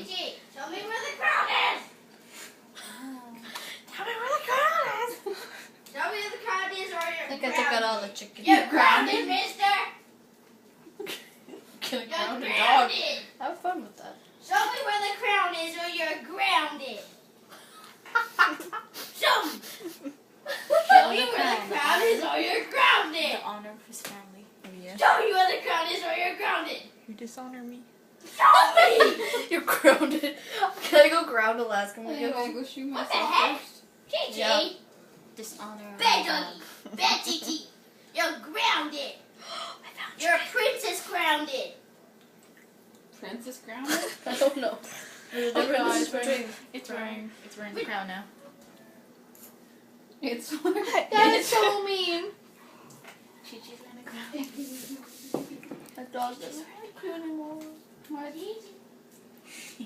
Gigi, tell me where the crown is. Tell me where the crown is. Tell me where the crown is, or you're I think I took out all the chicken. You're grounded, mister. Can I You're ground a dog? grounded. Have fun with that. Show me where the crown is, or you're grounded. Show me. Show me where the crown is, or you're grounded. The honor of his family. Oh, yeah. Show me where the crown is, or you're grounded. You dishonor me. Show me. You're grounded. Can I go ground Alaska when we get I'm gonna home? go shoot What the myself heck? first. Gigi. Yeah. Dishonor. Bad doggy. Bad Gigi. You're grounded. You're a princess grounded. Princess grounded? I don't know. There's a Oh, difference no, it's between. It's wearing the crown now. It's That is so mean. Chi-Chi's wearing the crown. My dog doesn't like you anymore. Gigi.